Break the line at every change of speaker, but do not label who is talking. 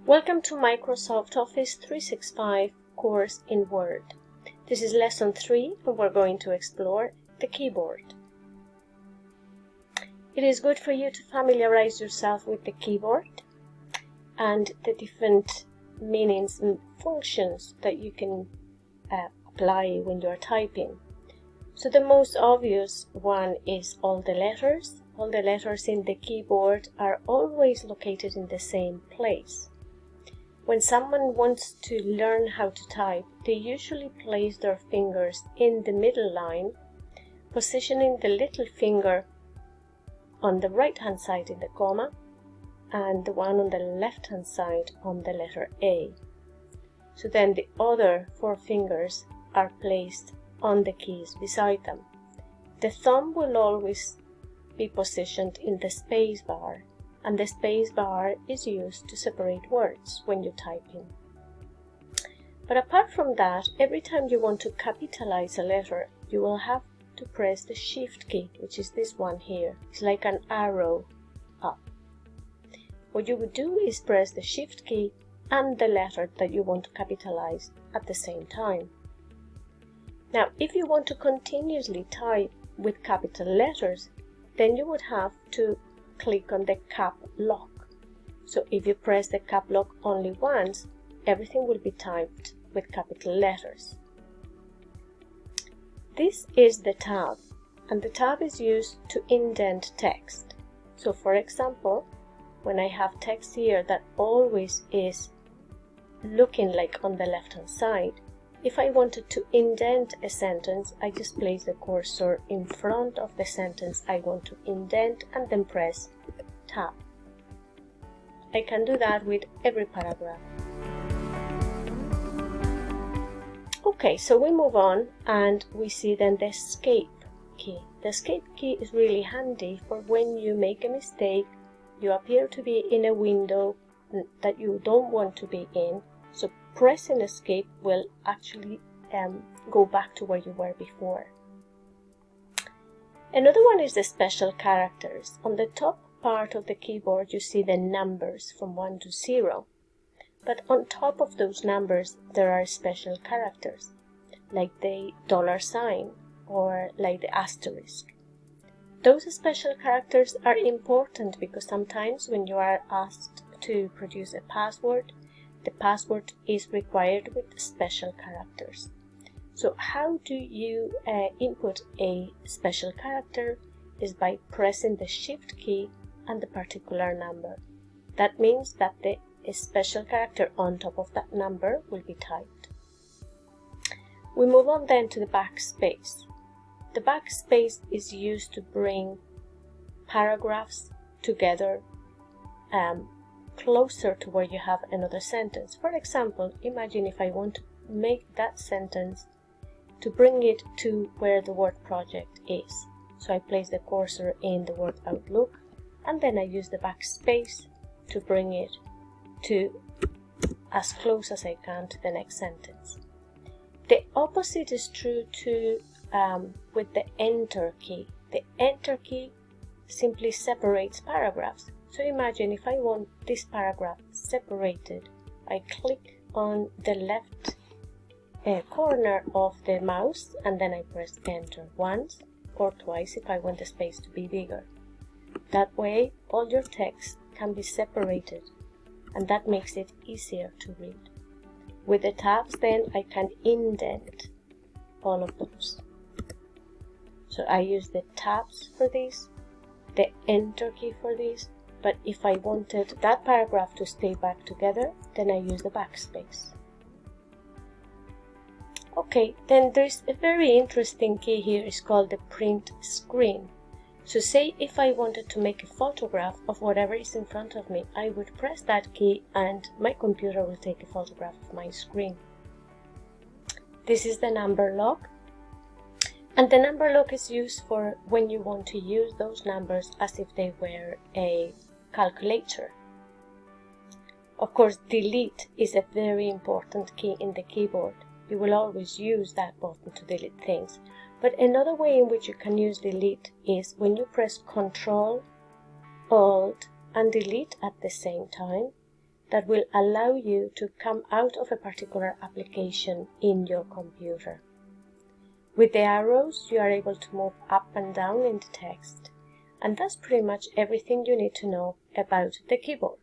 Welcome to Microsoft Office 365 course in Word. This is lesson 3 and we're going to explore the keyboard. It is good for you to familiarize yourself with the keyboard and the different meanings and functions that you can apply when you're typing. So the most obvious one is all the letters. All the letters in the keyboard are always located in the same place. When someone wants to learn how to type, they usually place their fingers in the middle line, positioning the little finger on the right-hand side in the comma and the one on the left-hand side on the letter A. So then the other 4 fingers are placed on the keys beside them. The thumb will always be positioned in the space bar, and the space bar is used to separate words when you're typing. But apart from that, every time you want to capitalize a letter, you will have to press the Shift key, which is this one here. It's like an arrow up. What you would do is press the Shift key and the letter that you want to capitalize at the same time. Now, if you want to continuously type with capital letters, then you would have to click on the cap lock. So if you press the cap lock only once, everything will be typed with capital letters. This is the tab, and the tab is used to indent text. So for example, when I have text here that always is looking like on the left hand side, if I wanted to indent a sentence, I just place the cursor in front of the sentence I want to indent and then press Tab. I can do that with every paragraph. Okay, so we move on and we see then the Escape key. The Escape key is really handy for when you make a mistake, you appear to be in a window that you don't want to be in. So pressing Escape will actually go back to where you were before. Another one is the special characters. On the top part of the keyboard you see the numbers from 1 to 0. But on top of those numbers there are special characters, like the $sign or like the asterisk. Those special characters are important because sometimes when you are asked to produce a password, the password is required with special characters. So how do you input a special character is by pressing the Shift key and the particular number. That means that the special character on top of that number will be typed. We move on then to the backspace. The backspace is used to bring paragraphs together closer to where you have another sentence. For example, imagine if I want to make that sentence to bring it to where the Word project is. So I place the cursor in the Word Outlook and then I use the backspace to bring it to as close as I can to the next sentence. The opposite is true to with the Enter key. The Enter key simply separates paragraphs. So imagine if I want this paragraph separated, I click on the left corner of the mouse and then I press Enter once or twice if I want the space to be bigger. That way all your text can be separated and that makes it easier to read. With the tabs then I can indent all of those. So I use the tabs for this, the Enter key for this, but if I wanted that paragraph to stay back together, then I use the backspace. Okay, then there's a very interesting key here, it's called the Print Screen. So say if I wanted to make a photograph of whatever is in front of me, I would press that key and my computer will take a photograph of my screen. This is the number lock. And the number lock is used for when you want to use those numbers as if they were a calculator. Of course, delete is a very important key in the keyboard. You will always use that button to delete things. But another way in which you can use delete is when you press Ctrl, Alt and Delete at the same time, that will allow you to come out of a particular application in your computer. With the arrows, you are able to move up and down in the text, and that's pretty much everything you need to know about the keyboard.